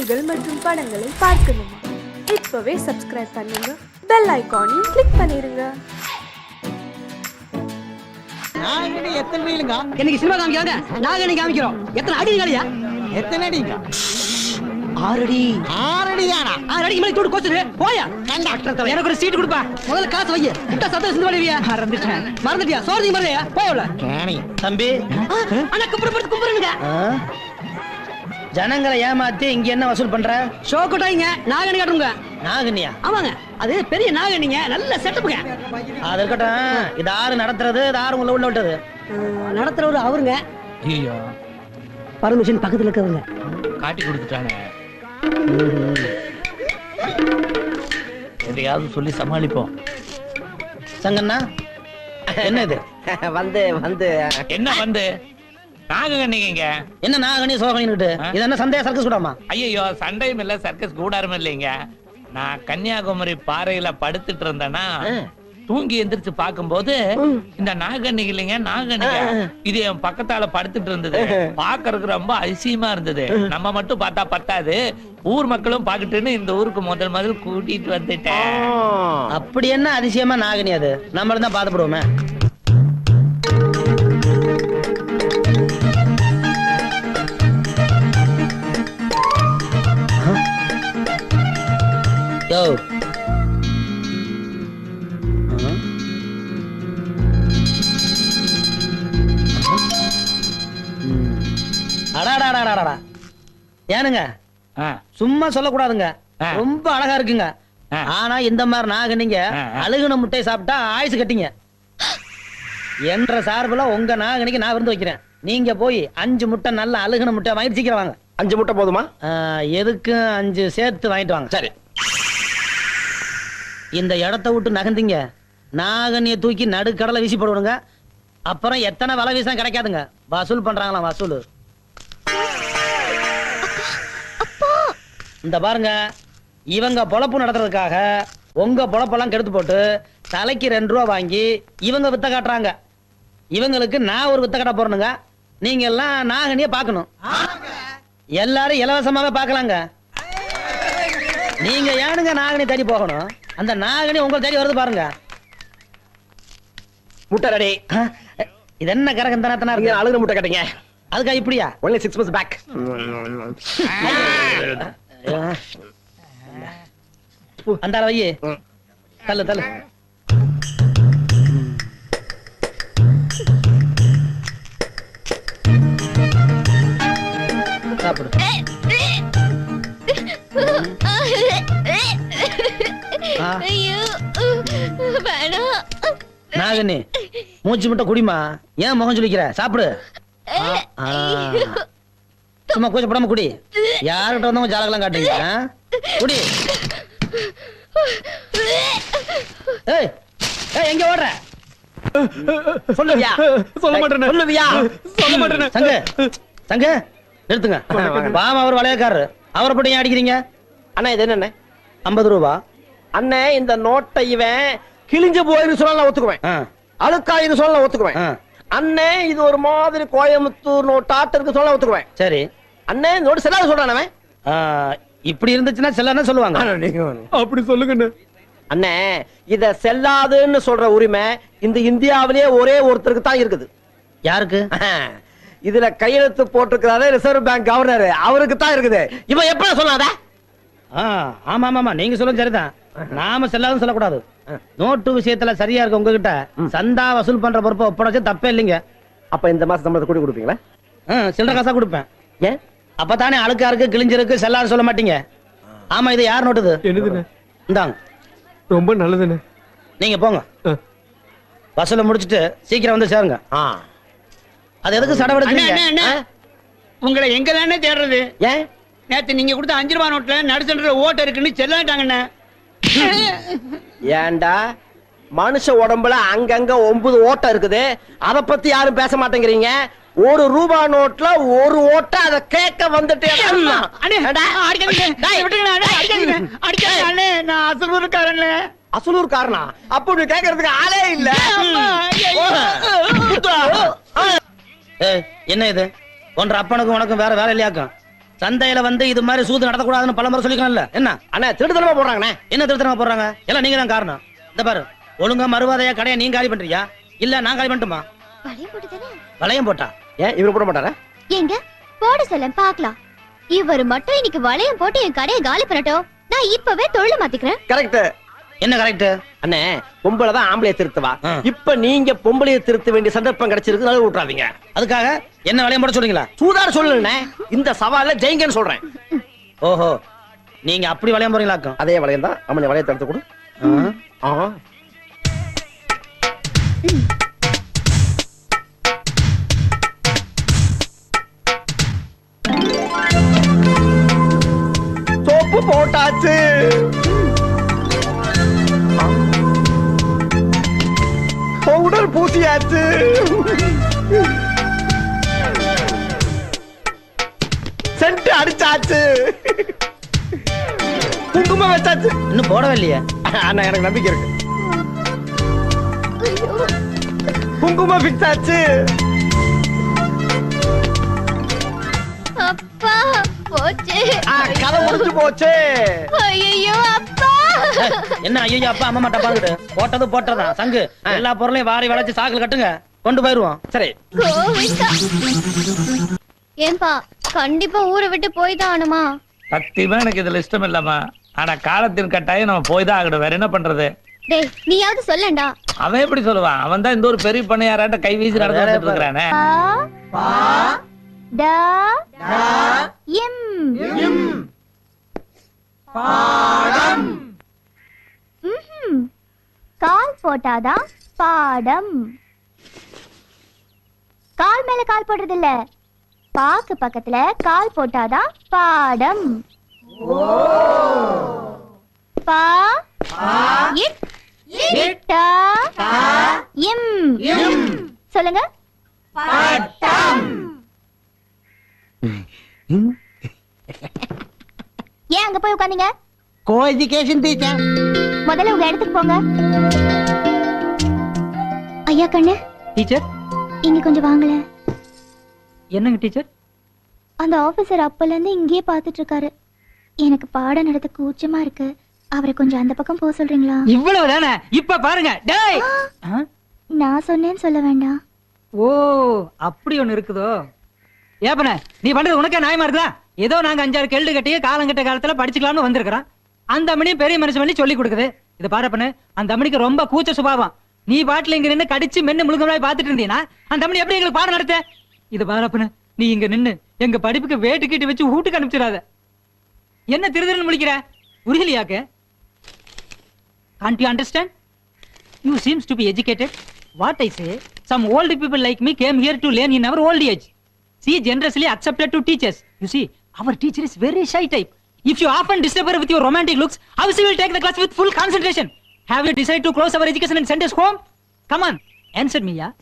நிகழ்ச்சிகள் மற்றும் படங்களை பார்க்கணுமா? இப்பவே சப்ஸ்கிரைப் பண்ணுங்க, பெல் ஐகானையும் கிளிக் பண்ணிருங்க. எத்தனை ரீலுங்க? இன்னைக்கு சினிமா காமிக்காங்க, நாங்க காமிக்கிறோம். எத்தனை அடி காலியா? எத்தனை அடிங்க? 6 அடி. 6 அடி தானா? 6 அடிக்கு மேல தூடு கோச்சுரு. போயா. எனக்கு ஒரு சீட் கொடுப்பா. முதல்ல காசு வைய. விட்டா சத்தம் சிந்து வளைவியா? மறந்துட்டியா? சோர்தி மறலையா? போயவல. கேணி. தம்பி, அண்ணா கும்பிடுங்க. ஜனங்களை ஏமாத்தி இங்க என்ன வசூல் பண்ற? ஷோ கொட்டாய்ங்க, நாகனி காட்டுங்க. நாகனியா? ஆமாங்க, அது பெரிய நாகனிங்க, நல்ல செட்டப்புங்க. அது இருக்கட்டும். இது ஆறு நடத்துறது, இது ஆறு உள்ள விட்டது. நடத்துறவரு அவருங்க. ஐயோ, பர்மிஷன் பக்கத்துல இருக்கவங்க. காட்டி கொடுத்துட்டானே. எதையாவது சொல்லி சமாளிப்போம். சங்கண்ணா, என்ன இது? வந்து என்ன வந்து நாககண்ணிங்க? என்ன நாகனி சோகனின்னுட்டு? இது என்ன சந்தேக சர்க்கஸ் கூடாமா? ஐயோ, சண்டையும் இல்ல, சர்க்கஸ் கூடாரம் இல்லைங்க. நான் கன்னியாகுமரி பாறையில படுத்துட்டு இருந்தேன்னா தூங்கி எந்திரிச்சு பாக்கும்போது இந்த நாகண்ணி இல்லைங்க, நாகண்ணிங்க இது என் பக்கத்தால படுத்துட்டு இருந்தது. பாக்குறதுக்கு ரொம்ப அதிசயமா இருந்தது. நம்ம மட்டும் பார்த்தா பத்தாது, ஊர் மக்களும் பாக்கட்டுன்னு இந்த ஊருக்கு முதல் கூட்டிட்டு வந்துட்டேன். அப்படி என்ன அதிசயமா நாகனி? அது நம்மள தான் பாத்துப்படுவோமே. யோ, அடாடாடாடாடா, ஏனுங்க சும்மா சொல்லக்கூடாதுங்க. ரொம்ப அழகா இருக்குங்க. ஆனா இந்த மாதிரி நாகனிங்க அழுகுன முட்டை சாப்பிட்டா ஆயுசு கட்டிங்க என்ற சார்புல உங்க நாகனிக்கு நான் விருந்து வைக்கிறேன். நீங்க போய் 5 முட்டை நல்ல அழுகுன முட்டை வாங்கிட்டு சீக்கிரம் வாங்க. 5 முட்டை போதுமா? எதுக்கு 5 சேர்த்து வாங்கிட்டு வாங்க. சரி. இந்த இடத்த விட்டு நகர்ந்தீங்க, நாகனிய தூக்கி நடுக்கடலை வீசி போடுவாங்க. அப்புறம் எத்தனை வலை வீசா கிடைக்காதுங்க. வசூல் பண்றாங்களாம், வசூல். இந்த பாருங்க, இவங்க பொழப்பு நடத்துறதுக்காக உங்க பொழப்பெல்லாம் கெடுத்து போட்டு தலைக்கு 2 ரூபா வாங்கி இவங்க வித்த காட்டுறாங்க. இவங்களுக்கு நான் ஒரு வித்த காட்ட போறேனுங்க. நீங்க எல்லாம் நாகனிய பார்க்கணும். எல்லாரும் இலவசமாவே பார்க்கலாங்க. நீங்க ஏனுங்க நாகனி தேடி போகணும்? அந்த நாகனி உங்களை தேடி வருது பாருங்க. முட்டை ரெடி. இது என்ன கரகந்தனத்தனா நீங்க இருக்கு? அழுகுற முட்டை கேட்டீங்க. அதுக்கா இப்படியா? only 6 months back. அந்த வையே தள்ளு தள்ளு. சாப்பிடு. நாகனி, மூச்சு முட்டை குடிமா. ஏன் முகம் சொல்லிக்கிற? சாப்பிடு. சும்மா கூச்சப்படாம குடி. யாருக்கிட்ட வந்தவங்க ஜாலகெல்லாம் காட்டுங்க. குடி. ஏய் ஏய், எங்க ஓடுற? சொல்லுவியா? சொல்ல மாட்டேன். சொல்லுவியா? சொல்ல மாட்டேன். சங்கு சங்கு நிறுத்துங்க. பாமா அவர் வளையக்காரரு, அவரை போட்டு ஏன் அடிக்கிறீங்க? அண்ணா இது என்ன? 50 ரூபா. அண்ணே, இந்த நோட்டை இவன் கிழிஞ்சு போயின்னு சொன்னா ஒத்துக்குவேன், அழுக்காயின்னு சொன்னா ஒத்துக்குவேன். அண்ணே, இது ஒரு மாதிரி கோயம்புத்தூர் நோட்டாட்டு இருக்கு சொல்ல ஒத்துக்குவேன். சரி. அண்ணே, இந்த நோட்டு செல்லாத சொல்றானே. இப்படி இருந்துச்சுன்னா செல்லான்னு சொல்லுவாங்க. அப்படி சொல்லுங்க அண்ணே. இத செல்லாதுன்னு சொல்ற உரிமை இந்த இந்தியாவிலேயே ஒரே ஒருத்தருக்கு தான் இருக்குது. யாருக்கு? இதுல கையெழுத்து போட்டிருக்கிறாரு ரிசர்வ் பேங்க் கவர்னர், அவருக்கு தான் இருக்குது. இவன் எப்படி சொல்லாத? ஆமா ஆமா, நீங்க சொல்லுங்க சரிதான். நாம செல்லாதுன்னு சொல்லக்கூடாது. நோட்டு விஷயத்துல சரியா இருக்கு உங்ககிட்ட. சந்தா வசூல் பண்ற பொறுப்பை ஒப்படைச்சு தப்பே இல்லைங்க. அப்ப இந்த மாசம் சம்பளத்தை கூட்டி கொடுப்பீங்களா? சில்லற காசா கொடுப்பேன். ஏன்? அப்பதானே அழுக்கா இருக்கு, கிழிஞ்சிருக்கு, செல்லாது சொல்ல மாட்டீங்க. ஆமா, இது யார் நோட்டுது? என்னதுன்னு? இந்தாங்க. ரொம்ப நல்லதுன்னு. நீங்க போங்க, வசூல முடிச்சிட்டு சீக்கிரம் வந்து சேருங்க. அது எதுக்கு சடவெடுக்கிறீங்க? உங்களை எங்க தானே தேடுறது? ஏன்? நேத்து நீங்க கொடுத்த 5 ரூபாய் நோட்ல நடுச்சன்ற ஓட்ட இருக்குன்னு செல்லாட்டாங்கண்ணே. ஏண்டா, மனுஷ உடம்புல அங்கங்க 9 ஓட்டை இருக்குது, அத பத்தி யாரும் பேச மாட்டேங்கிறீங்க. 1 ரூபாய் நோட்ல 1 ஓட்டை, அத கேட்க வந்துட்டு அசலூர் காரணா? அப்படி கேட்கறதுக்கு ஆளே இல்ல. என்ன இது? ஒன்ற அப்பனுக்கும் உனக்கும் வேற வேலை இல்லையாக்கும்? சந்தையில வந்து இது மாதிரி சூது நடத்தக்கூடாதுன்னு பலமுறை சொல்லிக்கணும்ல. என்ன அண்ணா திருடுதலமா போடுறாங்கண்ணே. என்ன திருத்தரமா போடுறாங்க? எல்லாம் நீங்க தான் காரணம். இந்த பாரு, ஒழுங்கா மறுவாதையா கடையை நீங்க காலி பண்றியா இல்ல நான் காலி பண்ணட்டுமா? வளையம் போட்டுதானே? வளையம் போட்டா ஏன் இவரு போட மாட்டாரா? எங்க போட சொல்ல பாக்கலாம். இவர் மட்டும் இன்னைக்கு வளையம் போட்டு என் கடையை காலி பண்ணட்டும். நான் இப்பவே தொழில மாத்திக்கிறேன். கரெக்ட். என்ன கரெக்ட்? அண்ணே பொம்பளை தான் ஆம்பளைய திருத்துவா. ஆ. இப்ப நீங்க பொம்பளைய திருத்த வேண்டிய சந்தர்ப்பம் கிடைச்சிருக்கு, நழுவ விட்டுறாதீங்க. அதுக்காக என்ன வளையம் போட சொல்றீங்களா? சூதாட சொல்லலண்ணே, இந்த சவால்ல ஜெயிங்கன்னு சொல்றேன். ஓஹோ, நீங்க அப்படி வளையம் போறீங்களாக்கும். அதே வளையம் தான். அம்மனை வளையத்தை எடுத்து கொடு. ஆ. சோப்பு போட்டாச்சு. பவுடர் பூசியாச்சு. சென்ட் அடிச்சாச்சு. குங்குமம் வச்சாச்சு. இன்னும் போடவே இல்லையே. அண்ணா எனக்கு நம்பிக்கை இருக்கு. குங்குமம் ஃபிக்ஸ் ஆச்சு. அப்பா போச்சு. கதை முடிஞ்சு போச்சு. ஐயோ அப்பா. என்ன ஐயோ அப்பா அம்மா டப்பாங்கிட்டு போட்டது போட்டதான் சங்கு. எல்லா பொருளையும் வாரி வளைச்சு சாக்குல கட்டுங்க, கொண்டு போயிருவோம். சரி. கோவிந்தா. ஏன்பா கண்டிப்பா ஊரை விட்டு போய் தான் ஆனுமா? சத்தியமா எனக்கு இதுல இஷ்டம் இல்லம்மா. ஆனா காலத்தின் கட்டாயம் நம்ம போய் தான் ஆகணும். வேற என்ன பண்றது? டேய் நீயாவது சொல்லண்டா. அவன் எப்படி சொல்லுவான்? அவன் தான் இந்த ஒரு பெரிய பண்ணையாராட்ட கை வீசி நடந்து வந்துட்டு இருக்கிறானே. டா எம் கால் போட்டாதான் பாடம். கால் மேல கால் போடுறது இல்ல, பாக்கு பக்கத்துல கால் போட்டாதான் பாடம். பா இட் டா எம் சொல்லுங்க. ஏன் அங்க போய் உட்கார்ந்தீங்க? Co education teacher. முதல்ல உங்க இடத்துக்கு போங்க. ஐயா கண்ணு டீச்சர் இங்க கொஞ்சம் வாங்கல. என்னங்க டீச்சர்? அந்த ஆபீசர் அப்பல இருந்து இங்கேயே பாத்துட்டு இருக்காரு. எனக்கு பாடம் நடத்த கூச்சமா இருக்கு. அவரை கொஞ்சம் அந்த பக்கம் போக சொல்றீங்களா? இவ்வளவு தானே? இப்ப பாருங்க. டேய் நான் சொன்னேன்னு சொல்ல வேண்டாம். ஓ அப்படி ஒண்ணு இருக்குதோ? ஏப்பன நீ பண்றது உனக்கே நியாயமா இருக்குதா? ஏதோ நாங்க 5-6 கேள்வி கட்டி காலங்கட்ட காலத்துல படிச்சுக்கலாம்னு வந்திருக்கிறோம். அந்த அம்மனியும் பெரிய மனுஷன் பண்ணி சொல்லி கொடுக்குது. இது பாருப்பண்ணு, அந்த அம்மனிக்கு ரொம்ப கூச்ச சுபாவம். நீ பாட்டுல இங்க நின்னு கடிச்சு மென்னு முழுங்கமாய் பாத்துட்டு இருந்தீங்கன்னா அந்த அம்மனி எப்படி எங்களுக்கு பாடம் நடத்த? இது பாருப்பண்ணு, நீ இங்க நின்னு எங்க படிப்புக்கு வேட்டு கீட்டு வச்சு வீட்டுக்கு அனுப்பிச்சிடாத. என்ன திருதிருன்னு முழிக்கிற? புரியலையாக்கு? Can't you understand? You seems to be educated. What I say, some old people like me came here to learn in our old age. See, generously accepted to teachers. You see, our teacher is very shy type. If you often disturb her with your romantic looks, how she will take the class with full concentration? Have you decided to close our education and send us home? Come on, answer me, yeah.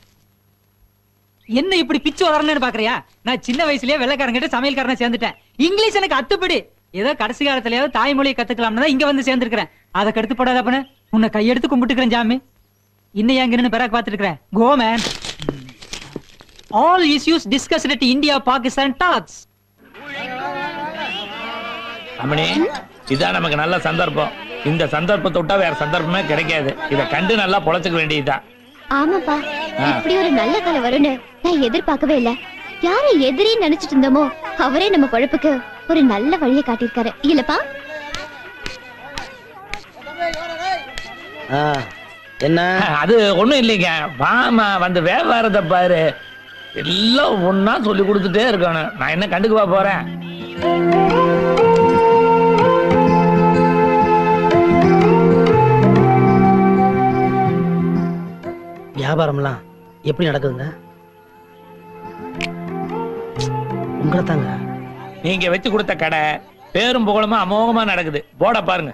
என்ன இப்படி பிச்சு வளரணும்னு பாக்குறியா? நான் சின்ன வயசுலயே வெள்ளைக்காரங்கிட்ட சமையல்காரனை சேர்ந்துட்டேன். English எனக்கு அத்துப்படி. ஏதோ கடைசி காலத்திலேயாவது தாய்மொழியை கத்துக்கலாம்னு தான் இங்க வந்து சேர்ந்திருக்கிறேன். அதை கடுத்து போடாத பண்ண உன்னை கையெடுத்து கும்பிட்டுக்கிறேன் ஜாமி. இன்னும் எங்க நின்னு பெறாக் பாத்துட்டு இருக்கிறேன். Go man. All issues discussed at India Pakistan talks. அம்மணி, இதான் நமக்கு நல்ல சந்தர்ப்பம். இந்த சந்தர்ப்பத்தை விட்டா வேற சந்தர்ப்பமே கிடைக்காது. இத கண்டு நல்லா பொழைச்சுக்க வேண்டியதுதான். ஆமாப்பா, இப்படி ஒரு நல்ல காலம் வரும்னு நான் எதிர்பார்க்கவே இல்ல. யாரை எதிரி நினைச்சிட்டு இருந்தோமோ அவரே நம்ம பொழப்புக்கு ஒரு நல்ல வழியை காட்டியிருக்காரு இல்லப்பா? என்ன அது ஒண்ணும் இல்லைங்க. வாமா வந்து வியாபாரத்தை பாரு. எல்லாம் ஒன்னா சொல்லி கொடுத்துட்டே இருக்கணும். நான் என்ன கண்டுக்குவா போறேன்? வியாபாரம்லாம் எப்படி நடக்குதுங்க? உங்களை தாங்க. நீங்க வச்சு கொடுத்த கடை பேரும் புகழுமா அமோகமா நடக்குது. போட பாருங்க.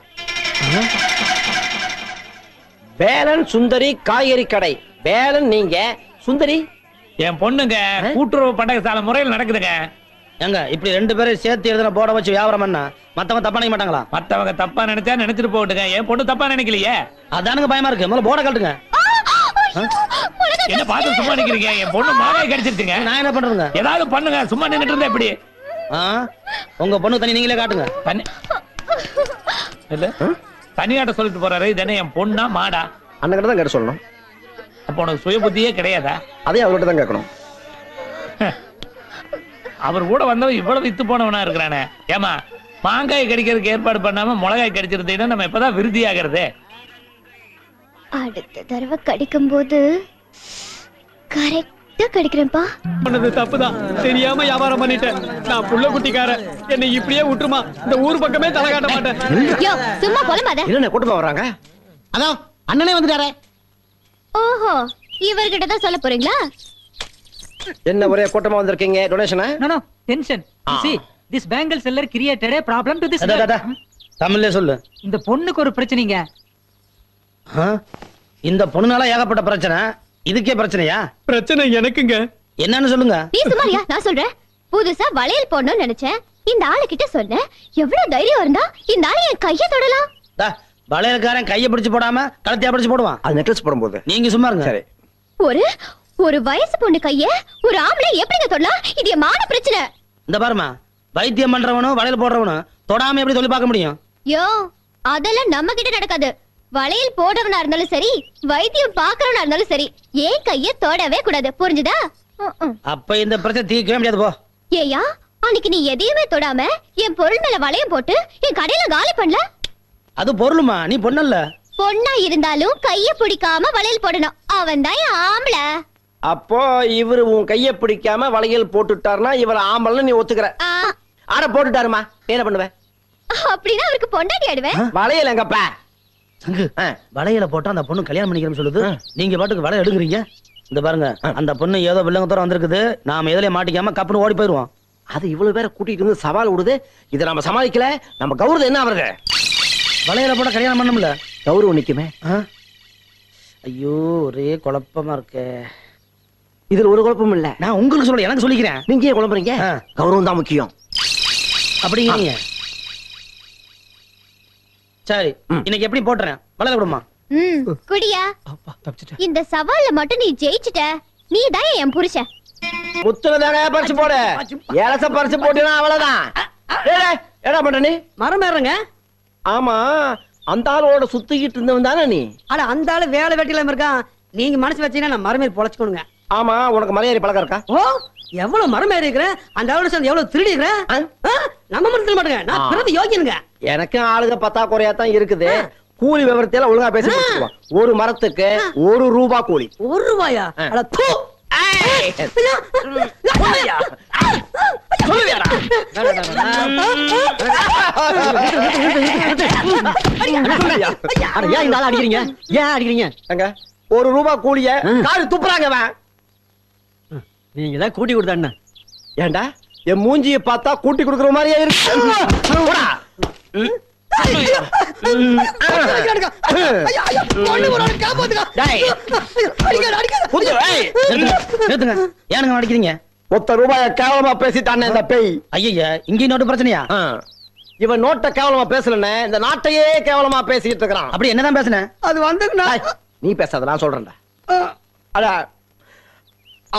வேலன் சுந்தரி காய்கறி கடை. வேலன் நீங்க, சுந்தரி என் பொண்ணுங்க. கூட்டுறவு பண்டக சாலை முறையில் நடக்குதுங்க. ஏங்க இப்படி 2 பேரும் சேர்த்து எழுதுன போட வச்சு வியாபாரம் பண்ணா மத்தவங்க தப்பா நினைக்க மாட்டாங்களா? மத்தவங்க தப்பா நினைச்சா நினைச்சிட்டு போட்டுங்க. என் பொண்ணு தப்பா நினைக்கலையே. அதானுங்க பயமா இருக்கு. முதல்ல போட கட்டுங்க. என்ன பார்த்து சும்மா நிக்கிறீங்க? என் பொண்ணு மாலையை கடிச்சிருச்சுங்க. நான் என்ன பண்றேங்க? ஏதாவது பண்ணுங்க. சும்மா நின்னுட்டு இருந்தா எப்படி? உங்க பொண்ணு தனி நீங்களே காட்டுங்க. தனி இல்ல தனியாட்ட சொல்லிட்டு போறாரு. இது என்ன என் பொண்ணா மாடா? அண்ணன் கிட்ட தான் கேட்டு சொல்லணும். அப்ப உனக்கு சுய புத்தியே கிடையாதா? அதே அவர்கிட்ட தான் கேட்கணும். அவர் கூட வந்தவன் இவ்வளவு வித்து போனவனா இருக்கிறானே. ஏமா மாங்காய் கடிக்கிறதுக்கு ஏற்பாடு பண்ணாம மிளகாய் கடிச்சிருந்தீங்கன்னா நம்ம இப்பதான் விருதி ஆகிறது. அடுத்த தடவை கடிக்கும் போது கரெக்டா கடிக்கிறேன்ப்பா. பண்ணது தப்புதான், தெரியாம வியாபாரம் பண்ணிட்டேன். நான் புள்ள குட்டிக்காரன், என்னை இப்படியே விட்டுருமா, இந்த ஊர் பக்கமே தலை காட்ட மாட்டேன். யோ, சும்மா புலம்பாத. என்ன கூட்டமா வர்றாங்க? அதான் அண்ணனே வந்துட்டாரே. ஓஹோ, இவர்கிட்ட தான் சொல்ல போறீங்களா? என்ன ஒரே கூட்டமா வந்திருக்கீங்க? டொனேஷனா? No tension. see this bangle seller created a problem to this girl. தமிழ்ல சொல்லு. இந்த பொண்ணுக்கு ஒரு பிரச்சனைங்க. இந்த பொண்ணுனால ஏகப்பட்ட பிரச்சனை. இதுக்கே பிரச்சனையா? பிரச்சனை எனக்குங்க. என்னன்னு சொல்லுங்க. நீ சும்மாரியா, நான் சொல்றேன். புதுசா வளையல் போடணும்னு நினைச்சேன். இந்த ஆளு கிட்ட சொன்னேன். எவ்வளவு தைரியம் இருந்தா இந்த ஆளு என் கைய தொடலாம். வளையல்காரன் கைய பிடிச்சு போடாம கழுத்தையா பிடிச்சு போடுவான். அது நெக்லஸ் போடும்போது. நீங்க சும்மா இருங்க. சரி. ஒரு வயசு பொண்ணு கைய ஒரு ஆம்பளை எப்படிங்க தொடலாம்? இது என் மான பிரச்சனை. இந்த பாருமா, வைத்தியம் பண்றவனும் வளையல் போடுறவனும் தொடாம எப்படி சொல்லி பார்க்க முடியும்? யோ, அதெல்லாம் நம்ம கிட்ட நடக்காது. வளையல் போடுறவனா இருந்தாலும் சரி, வைத்தியம் பாக்குறவனா இருந்தாலும் சரி, ஏன் கைய தொடவே கூடாது. புரிஞ்சுதா? அப்ப இந்த பிரச்சனை தீர்க்கவே முடியாது. போ. ஏயா, அன்னைக்கு நீ எதையுமே தொடாம என் பொருள் மேல வளையம் போட்டு என் கடையில காலி பண்ணல. அது பொருளுமா, நீ பொண்ணல்ல. பொண்ணா இருந்தாலும் கைய பிடிக்காம வளையல் போடணும். அவன் தான் என் ஆம்பளை. அப்போ இவரு உன் கைய பிடிக்காம வளையல் போட்டுட்டாருன்னா இவர் ஆம்பளன்னு நீ ஒத்துக்கிற? ஆட போட்டுட்டாருமா, என்ன பண்ணுவ? அப்படின்னா அவருக்கு பொண்டாட்டி ஆடுவேன். வளையல் எங்கப்பா? சங்கு, வளையல போட்டா அந்த பொண்ணு கல்யாணம் பண்ணிக்கிறேன்னு சொல்லுது. நீங்க பாட்டுக்கு வளையல் எடுக்குறீங்க. இந்த பாருங்க, அந்த பொண்ணு ஏதோ வில்லங்கத்தோட வந்திருக்குது. நாம எதுலயே மாட்டிக்காம கப்புன்னு ஓடி போயிருவோம். அது இவ்வளவு பேரை கூட்டிட்டு வந்து சவால் விடுது. இதை நம்ம சமாளிக்கல, நம்ம கௌரவம் என்ன ஆகுறது? வளையல போட்டா கல்யாணம் பண்ணணும்ல, கௌரவம் நிக்குமே. ஐயோ, ஒரே குழப்பமா இருக்கு. இதுல ஒரு குழப்பம் இல்ல. நான் உங்களுக்கு சொல்ல, எனக்கு சொல்லிக்கிறேன். நீங்க ஏன் குழம்புறீங்க? கௌரவம் தான் முக்கியம். அப்படிங்கிறீங்க. சரி, இன்னைக்கு எப்படி போட்டுறேன்? வளையல விடுமா? குடியா. இந்த சவால்ல மட்டும் நீ ஜெயிச்சிட்ட, நீ தான் என் புருஷன். முத்துனதாங்க பறிச்சு போடு. ஏலச பறிச்சு போட்டீங்கன்னா அவ்வளவுதான். என்ன பண்ற நீ? மரம் ஏறுங்க. ஆமா, அந்த ஆளோட சுத்திக்கிட்டு இருந்தவன் தானே நீ? அட, அந்த ஆளு வேலை வெட்டில இருக்கான். நீங்க மனசு வச்சீங்கன்னா நான் மரம் ஏறி பொழைச்சுக்கணுங்க. ஆமா, உனக்கு மலையேறி பழக்கம் இருக்கா? ஓ, எவ்வளவு மரம் ஏறி இருக்கிறேன். அந்த ஆளோட சேர்ந்து எவ்வளவு திருடி இருக்கிறேன். நம்ம மனசுல மாட்டுங்க, நான் பிறந்து யோகியனுங்க. எனக்கு ஆளுங்க பத்தாக்குறையா தான் இருக்குது. கூலி விவரத்தையெல்லாம் ஒழுங்கா பேசி முடிச்சுக்குவோம். ஒரு மரத்துக்கு ₹1 கூலி. ₹1? அட தூ. அடிக்கிறீங்க? ஏன் அடிக்கிறீங்க? ₹1 கூலிய காடு துப்புறாங்க. நீங்க தான் கூட்டி கொடுத்தா ஏண்டா என் மூஞ்சியை பார்த்தா கூட்டி கொடுக்குற மாதிரியே இருக்கு. ஏனுங்க அடிக்கிறீங்க? ₹1 கேவலமா பேசிட்டானே இந்த பேய். ஐயா, இங்க நோட்டு பிரச்சனையா? இவன் நோட்ட கேவலமா பேசலன்னு இந்த நாட்டையே கேவலமா பேசிட்டு இருக்கிறான். அப்படி என்னதான் பேசுனேன்? அது வந்து நீ பேசாத, நான் சொல்றேன்டா. அட,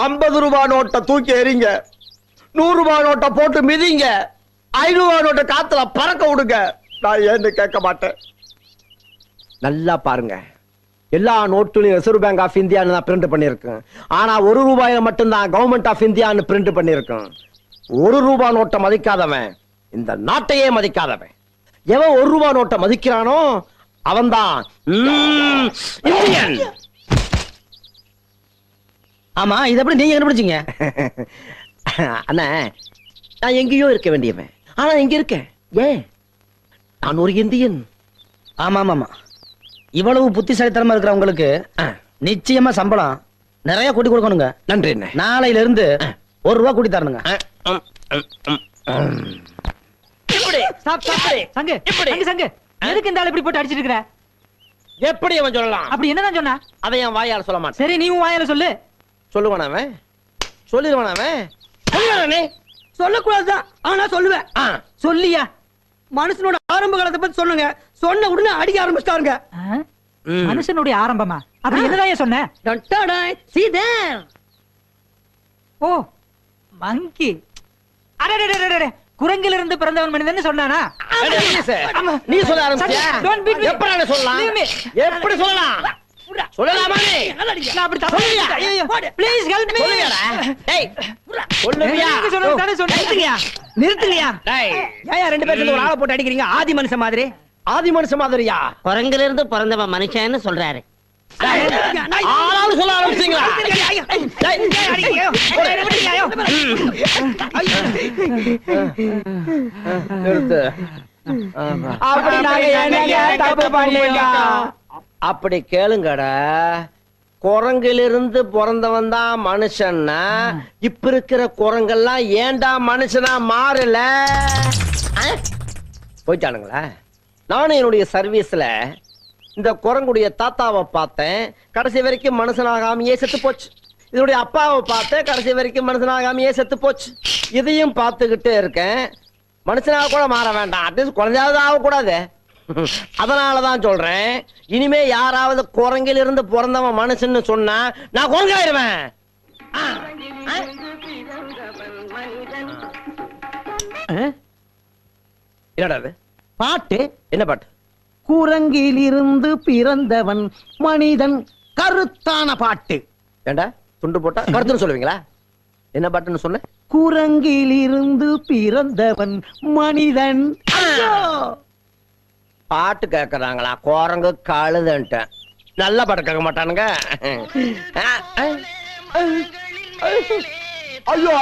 ₹50 நோட்டை தூக்கி எறிங்க, ₹100 நோட்டை போட்டு மிதிங்க, ₹500 நோட்டை காத்துல பறக்க விடுங்க. நான் ஏன்னு கேட்க மாட்டேன். நல்லா பாருங்க, எல்லா நோட்டுலையும் ரிசர்வ் பேங்க் ஆஃப் இந்தியான்னு தான் பிரிண்ட் பண்ணிருக்கேன். ஆனா ₹1 மட்டும்தான் கவர்மெண்ட் ஆஃப் இந்தியான்னு பிரிண்ட் பண்ணிருக்கேன். ₹1 நோட்டை மதிக்காதவன் இந்த நாட்டையே மதிக்காதவன். எவன் ₹1 நோட்டை மதிக்கிறானோ அவன்தான் இந்தியன். ஆமா, இது எப்படி நீங்க கண்டுபிடிச்சீங்க? அண்ணா, நான் எங்கேயோ இருக்க வேண்டியவன், ஆனா இங்க இருக்கேன். ஏன்? நான் ஒரு இந்தியன். ஆமா ஆமா, இவ்வளவு புத்திசாலித்தனமா இருக்கிற உங்களுக்கு நிச்சயமா சம்பளம் நிறைய கூட்டி கொடுக்கணுங்க. நன்றி. நாளையில இருந்து ₹1 கூட்டி தரணுங்க. சங்கு, சங்கு, எதுக்கு இந்த ஆள் இப்படி போட்டு அடிச்சிட்டு இருக்கிற? எப்படி அவன் சொல்லலாம்? அப்படி என்னதான் சொன்னா? அதை என் வாயால சொல்ல மாட்டேன். சரி, நீ உன் வாயால சொல்லு. சொல்லுவான் அவன், சொல்லிடுவான் அவன். சொல்லக்கூடாதுதான், ஆனா சொல்லுவேன். சொல்லியா? மனுஷனோட ஆரம்ப காலத்தை பத்தி சொல்லுங்க. சொன்ன உடனே அடிக்க ஆரம்பிச்சிட்டாருங்க. மனுஷனுடைய ஆரம்பமா? அப்படி என்னதான் சொன்ன? See there. ஓ, மங்கி. அடடடடடட, குரங்கிலிருந்து பிறந்தவன் மனிதன் சொன்னானா? நீ சொல்ல ஆரம்பிச்சியா? Don't beat me. எப்படி நான் சொல்லலாம்? Leave me. எப்படி சொல்லலாம்? சொல்லலாமா நீ? நான் அப்படி தப்பு சொல்லுவியா? ஐயோ, please help me. சொல்லுவியாடா? டேய், சொல்லுவியா? நீங்க சொல்றது தானே சொன்னேன். நிறுத்துங்கயா. டேய், ஏன் ரெண்டு பேரும் சேர்ந்து ஒரு ஆளை போட்டு அடிக்கிறீங்க? ஆதி மனுஷன் மாதிரி. ஆதி மனுஷ மாதிரியா? குரங்குல இருந்து பிறந்தவன் மனுஷன்னு சொல்றாரு. ஆளாளு சொல்ல ஆரம்பிச்சீங்களா? நிறுத்து. அப்படி நாங்க என்னங்க தப்பு பண்ணீங்க? அப்படி கேளுங்கடா. குரங்கிலிருந்து பிறந்தவன் தான் மனுஷன்னா இப்ப இருக்கிற குரங்கெல்லாம் ஏன்டா மனுஷனா மாறல? போயிட்டானுங்களா? நானும் என்னுடைய சர்வீஸ்ல இந்த குரங்குடைய தாத்தாவை பார்த்தேன், கடைசி வரைக்கும் மனுஷனாகாமையே செத்து போச்சு. இதனுடைய அப்பாவை பார்த்தேன், கடைசி வரைக்கும் மனுஷனாகாமையே செத்து போச்சு. இதையும் பார்த்துக்கிட்டே இருக்கேன். மனுஷனாக கூட மாற வேண்டாம், அட்லீஸ்ட் குழந்தையாவது ஆகக்கூடாது. அதனாலதான் சொல்றேன், இனிமே யாராவது குரங்கில் இருந்து பிறந்தவன் மனுஷன்னு சொன்னா நான் குரங்காயிருவேன். என்னடா அது? பாட்டு என்ன பாட்டு? குரங்கிலிருந்து பிறந்தவன் மனிதன், கருத்தான பாட்டு. ஏண்டா துண்டு போட்டா கருத்துன்னு சொல்லுவீங்களா? என்ன பாட்டுன்னு சொன்ன? குரங்கிலிருந்து பிறந்தவன் மனிதன். பாட்டு கேக்குறாங்களா? குரங்கு கழுதுன்ட்டு நல்ல பாட்டு கேட்க மாட்டானுங்க. ஐயோ